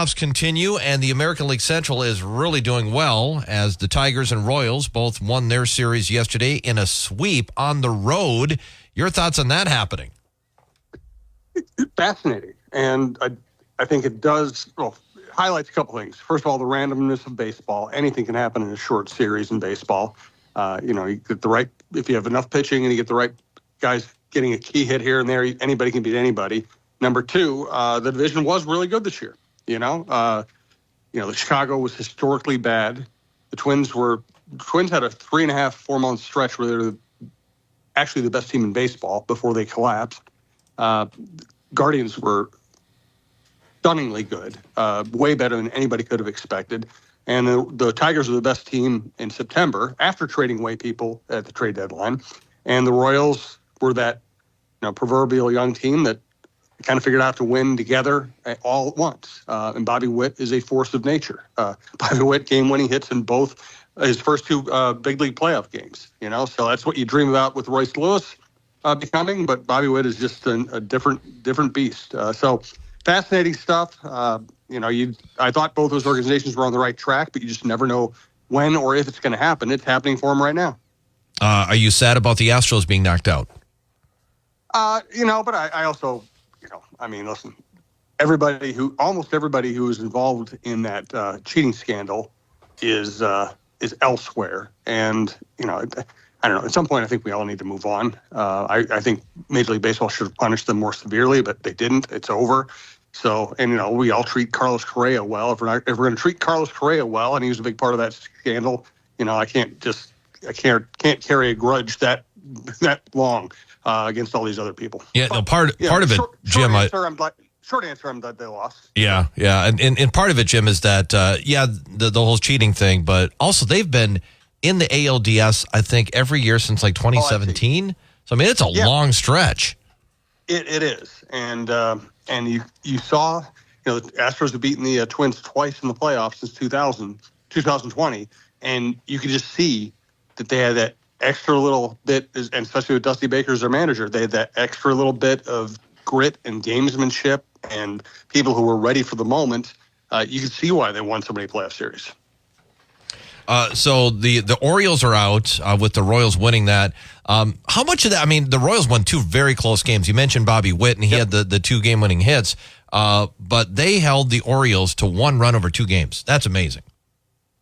playoffs continue, and the American League Central is really doing well as the Tigers and Royals both won their series yesterday in a sweep on the road. Your thoughts on that happening? Fascinating. And I think it does highlights a couple things. First of all, the randomness of baseball. Anything can happen in a short series in baseball. You get the right, if you have enough pitching and you get the right guys getting a key hit here and there, anybody can beat anybody. Number two, the division was really good this year. The Chicago was historically bad. The Twins had a 3.5, 4 month stretch where they were actually the best team in baseball before they collapsed. Guardians were stunningly good, way better than anybody could have expected. And the Tigers were the best team in September after trading away people at the trade deadline. And the Royals were that proverbial young team that kind of figured out to win together all at once. And Bobby Witt is a force of nature. Bobby Witt game-winning hits in both his first two big league playoff games. So that's what you dream about with Royce Lewis becoming. But Bobby Witt is just a different beast. So fascinating stuff. I thought both those organizations were on the right track, but you just never know when or if it's going to happen. It's happening for them right now. Are you sad about the Astros being knocked out? But I also, listen, almost everybody who is involved in that cheating scandal is elsewhere. And, I don't know, at some point I think we all need to move on. I think Major League Baseball should have punished them more severely, but they didn't. It's over. So, and, we all treat Carlos Correa well. If we're going to treat Carlos Correa well, and he was a big part of that scandal, I can't carry a grudge that long against all these other people. Yeah, no, part of it, Jim. Short answer, I'm glad they lost. Yeah, and part of it, Jim, is that the whole cheating thing, but also they've been in the ALDS, I think, every year since like 2017. So it's a long stretch. It is, and you saw, the Astros have beaten the Twins twice in the playoffs since 2020, and you could just see that they had that extra little bit, and especially with Dusty Baker as their manager, they had that extra little bit of grit and gamesmanship and people who were ready for the moment. You could see why they won so many playoff series. So the Orioles are out with the Royals winning that. How much of that? The Royals won two very close games. You mentioned Bobby Witt, and he had the two game-winning hits. But they held the Orioles to one run over two games. That's amazing.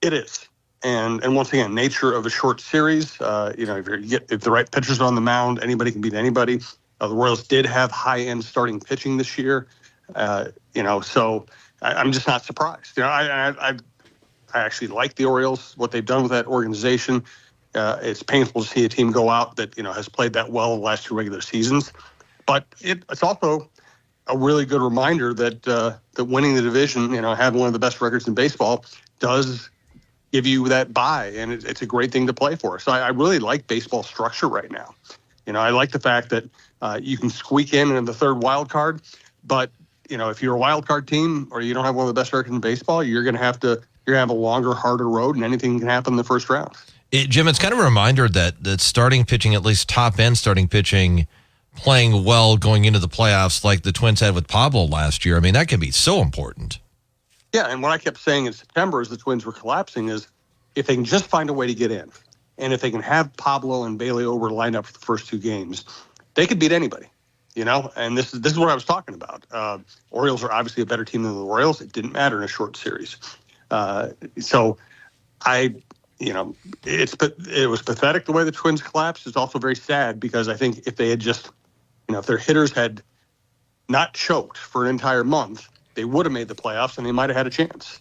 It is. And once again, nature of a short series. If the right pitcher's on the mound, anybody can beat anybody. The Royals did have high-end starting pitching this year. So I'm just not surprised. I actually like the Orioles, what they've done with that organization. It's painful to see a team go out that, has played that well in the last two regular seasons. But it's also a really good reminder that winning the division, having one of the best records in baseball does give you that bye, and it's a great thing to play for. So I really like baseball structure right now. I like the fact that you can squeak in the third wild card, but, if you're a wild card team or you don't have one of the best records in baseball, you're going to have a longer, harder road, and anything can happen in the first round. Jim, it's kind of a reminder that starting pitching, at least top-end starting pitching, playing well going into the playoffs like the Twins had with Pablo last year, that can be so important. Yeah, and what I kept saying in September as the Twins were collapsing is if they can just find a way to get in, and if they can have Pablo and Bailey Ober lined up for the first two games, they could beat anybody. And this is what I was talking about. Orioles are obviously a better team than the Royals. It didn't matter in a short series. It was pathetic the way the Twins collapsed. It's also very sad because I think if they had just, if their hitters had not choked for an entire month, they would have made the playoffs and they might have had a chance.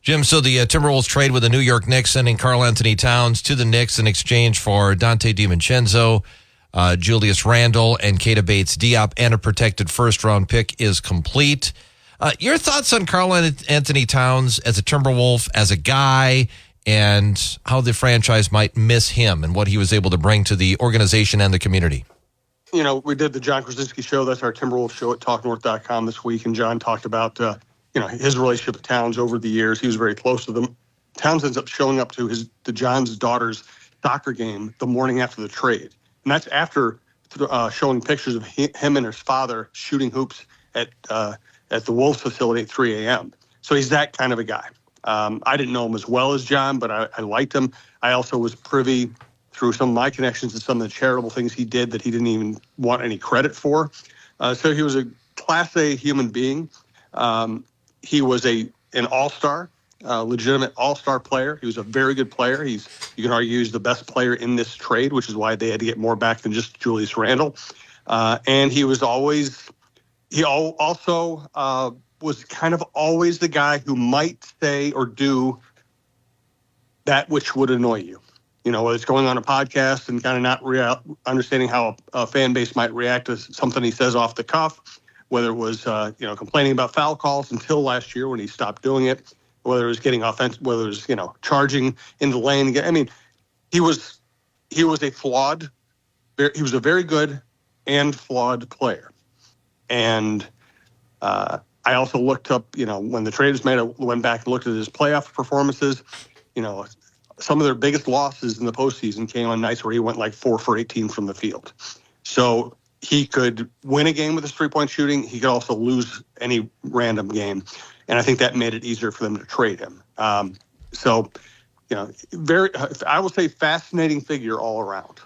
Jim, so the Timberwolves trade with the New York Knicks, sending Karl Anthony Towns to the Knicks in exchange for Dante DiVincenzo, Julius Randle, and Keita Bates-Diop, and a protected first-round pick is complete. Your thoughts on Karl Anthony Towns as a Timberwolf, as a guy, and how the franchise might miss him and what he was able to bring to the organization and the community? We did the John Krasinski show. That's our Timberwolves show at TalkNorth.com this week, and John talked about, his relationship with Towns over the years. He was very close to them. Towns ends up showing up to John's daughter's soccer game the morning after the trade. And that's after showing pictures of him and his father shooting hoops at at the Wolves facility at 3 a.m. So he's that kind of a guy. I didn't know him as well as John, but I liked him. I also was privy through some of my connections to some of the charitable things he did that he didn't even want any credit for. So he was a Class A human being. He was an all-star, legitimate all-star player. He was a very good player. You can argue he's the best player in this trade, which is why they had to get more back than just Julius Randle. And he was was kind of always the guy who might say or do that which would annoy you. Whether it's going on a podcast and kind of not understanding how a fan base might react to something he says off the cuff, whether it was, complaining about foul calls until last year when he stopped doing it, whether it was getting offense, whether it was, charging in the lane. I mean, he was a very good and flawed player. And I also looked up, when the trade was made, I went back and looked at his playoff performances. Some of their biggest losses in the postseason came on nights where he went like 4 for 18 from the field. So he could win a game with his three-point shooting. He could also lose any random game. And I think that made it easier for them to trade him. I will say fascinating figure all around.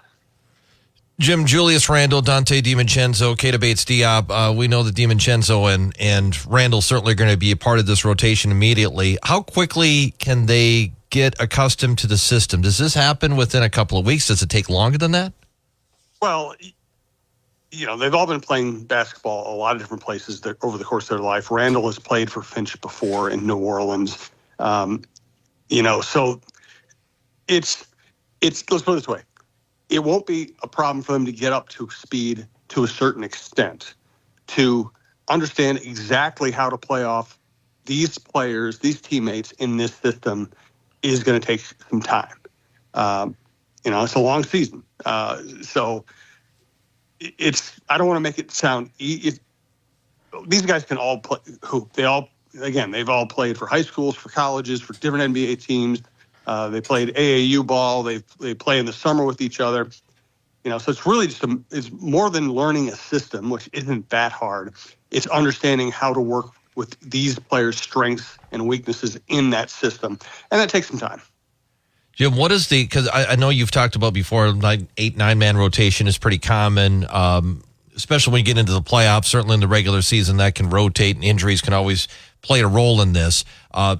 Jim, Julius Randle, Dante DiVincenzo, Keita Bates-Diop. We know that DiVincenzo and Randle certainly are going to be a part of this rotation immediately. How quickly can they get accustomed to the system? Does this happen within a couple of weeks? Does it take longer than that? Well, they've all been playing basketball a lot of different places over the course of their life. Randle has played for Finch before in New Orleans. So let's put it this way. It won't be a problem for them to get up to speed to a certain extent, to understand exactly how to play off these players, these teammates in this system is going to take some time. It's a long season. So I don't want to make it sound easy. These guys can all play they've all played for high schools, for colleges, for different NBA teams. They played AAU ball. They play in the summer with each other. So it's really it's more than learning a system, which isn't that hard. It's understanding how to work with these players' strengths and weaknesses in that system. And that takes some time. Jim, what is because I know you've talked about before, like 8-9-man rotation is pretty common, especially when you get into the playoffs. Certainly in the regular season, that can rotate, and injuries can always play a role in this.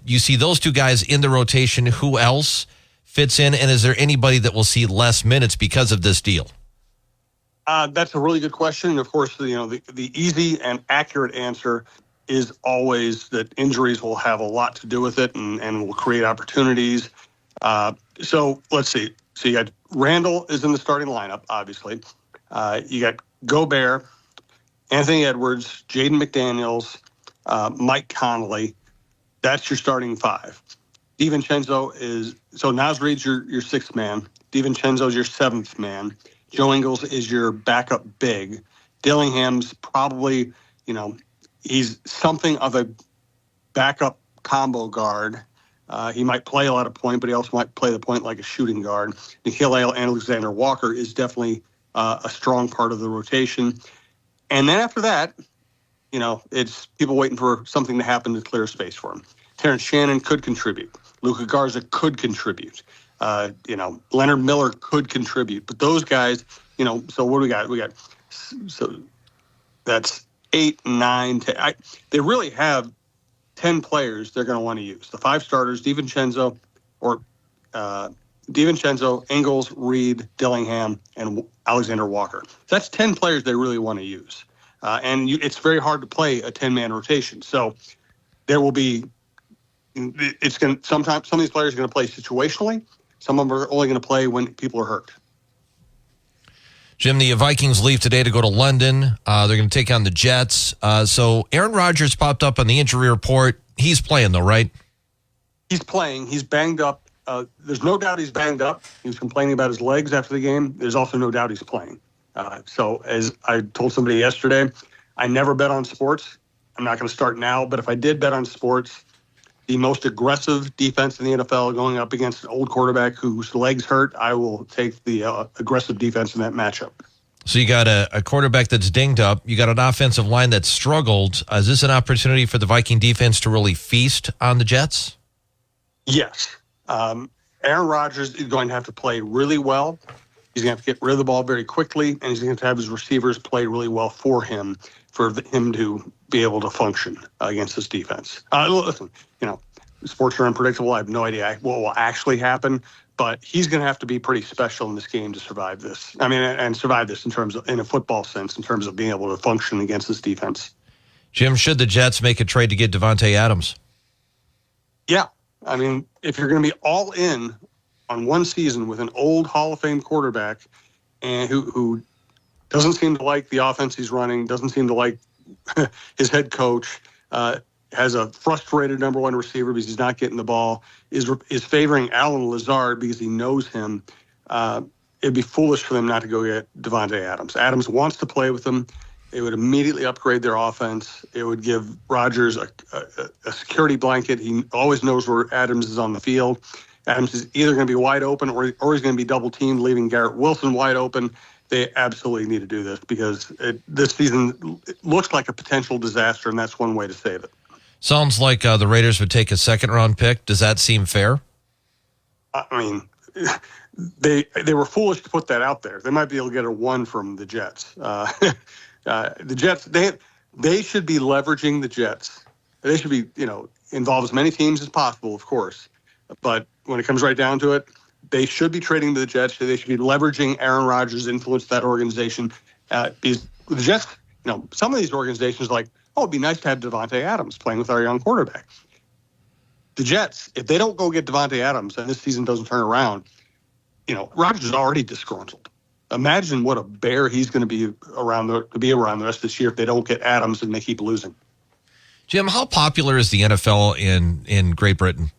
You see those two guys in the rotation. Who else fits in, and is there anybody that will see less minutes because of this deal? That's a really good question. And of course, the easy and accurate answer is always that injuries will have a lot to do with it and will create opportunities. So let's see. So you got Randle is in the starting lineup, obviously. You got Gobert, Anthony Edwards, Jaden McDaniels, Mike Conley. That's your starting five. Naz Reid's your sixth man. DiVincenzo's your seventh man. Joe Ingles is your backup big. Dillingham's probably, he's something of a backup combo guard. He might play a lot of point, but he also might play the point like a shooting guard. Nickeil Alexander-Walker is definitely a strong part of the rotation. And then after that, it's people waiting for something to happen to clear space for him. Terrence Shannon could contribute. Luka Garza could contribute. Leonard Miller could contribute. But those guys, so what do we got? So that's 8, 9, 10. They really have 10 players they're going to want to use. The 5 starters, DiVincenzo, Ingles, Reed, Dillingham, and Alexander Walker. That's 10 players they really want to use. It's very hard to play a 10-man rotation. So there will be sometimes some of these players are going to play situationally. Some of them are only going to play when people are hurt. Jim, the Vikings leave today to go to London. They're going to take on the Jets. So Aaron Rodgers popped up on the injury report. He's playing, though, right? He's playing. He's banged up. There's no doubt he's banged up. He was complaining about his legs after the game. There's also no doubt he's playing. So as I told somebody yesterday, I never bet on sports. I'm not going to start now, but if I did bet on sports, the most aggressive defense in the NFL going up against an old quarterback whose legs hurt, I will take the aggressive defense in that matchup. So you got a quarterback that's dinged up. You got an offensive line that's struggled. Is this an opportunity for the Viking defense to really feast on the Jets? Yes. Aaron Rodgers is going to have to play really well. He's going to have to get rid of the ball very quickly, and he's going to have his receivers play really well for him to be able to function against this defense. Listen, sports are unpredictable. I have no idea what will actually happen, but he's going to have to be pretty special in this game to survive this. I mean, and survive this in a football sense, in terms of being able to function against this defense. Jim, should the Jets make a trade to get Davante Adams? Yeah. I mean, if you're going to be all in on one season with an old Hall of Fame quarterback and who doesn't seem to like the offense he's running, doesn't seem to like his head coach, has a frustrated number one receiver because he's not getting the ball, is favoring Alan Lazard because he knows him, it'd be foolish for them not to go get Davante Adams. Adams wants to play with them. It would immediately upgrade their offense. It would give Rodgers a security blanket. He always knows where Adams is on the field. Adams is either going to be wide open or he's going to be double teamed, leaving Garrett Wilson wide open. They absolutely need to do this because this season looks like a potential disaster, and that's one way to save it. Sounds like the Raiders would take a second-round pick. Does that seem fair? I mean, they were foolish to put that out there. They might be able to get a 1 from the Jets. The Jets, they should be leveraging the Jets. They should be, involve as many teams as possible, of course. But when it comes right down to it, they should be trading to the Jets. They should be leveraging Aaron Rodgers' influence to that organization. Because the Jets, some of these organizations are like, oh, it'd be nice to have Davante Adams playing with our young quarterback. The Jets, if they don't go get Davante Adams and this season doesn't turn around, Rodgers is already disgruntled. Imagine what a bear he's going to be around the rest of this year if they don't get Adams and they keep losing. Jim, how popular is the NFL in Great Britain?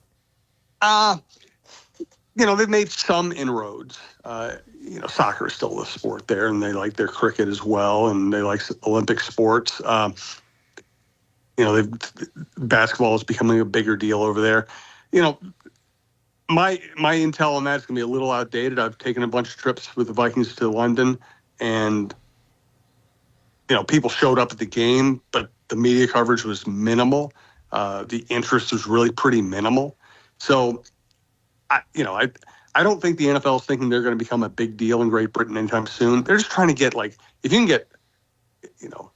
They've made some inroads. Soccer is still a sport there, and they like their cricket as well, and they like Olympic sports. Basketball is becoming a bigger deal over there. My intel on that is going to be a little outdated. I've taken a bunch of trips with the Vikings to London, and people showed up at the game, but the media coverage was minimal. The interest was really pretty minimal. So, I don't think the NFL is thinking they're going to become a big deal in Great Britain anytime soon. They're just trying to get, if you can get,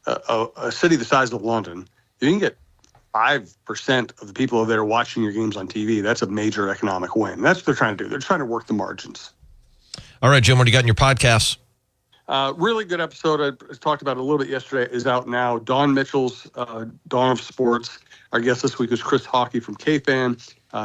a city the size of London, if you can get 5% of the people over there watching your games on TV, that's a major economic win. That's what they're trying to do. They're trying to work the margins. All right, Jim, what do you got in your podcasts? Really good episode. I talked about it a little bit yesterday. Is out now. Dawn Mitchell's Dawn of Sports. Our guest this week was Chris Hawkey from K-Fan.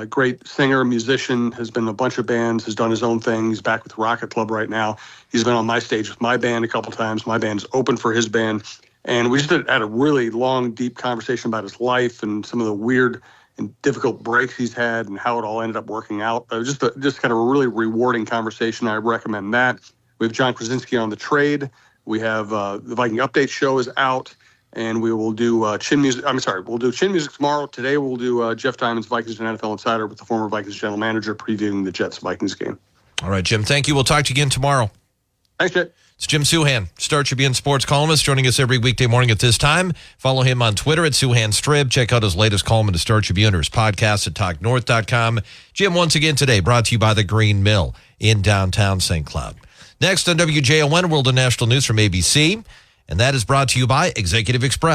Great singer, musician, has been in a bunch of bands, has done his own thing. He's back with Rocket Club right now. He's been on my stage with my band a couple times. My band's open for his band. And we just had a really long, deep conversation about his life and some of the weird and difficult breaks he's had and how it all ended up working out. Just kind of a really rewarding conversation. I recommend that. We have John Krasinski on the trade. We have the Viking Update show is out. And we will do Chin Music. We'll do Chin Music tomorrow. Today we'll do Jeff Diamond's Vikings and NFL Insider with the former Vikings general manager previewing the Jets-Vikings game. All right, Jim. Thank you. We'll talk to you again tomorrow. Thanks, Jay. It's Jim Souhan, Star Tribune sports columnist, joining us every weekday morning at this time. Follow him on Twitter at SouhanStrib. Check out his latest column in the Star Tribune or his podcast at TalkNorth.com. Jim, once again today, brought to you by the Green Mill in downtown St. Cloud. Next on WJON, World and National News from ABC, and that is brought to you by Executive Express.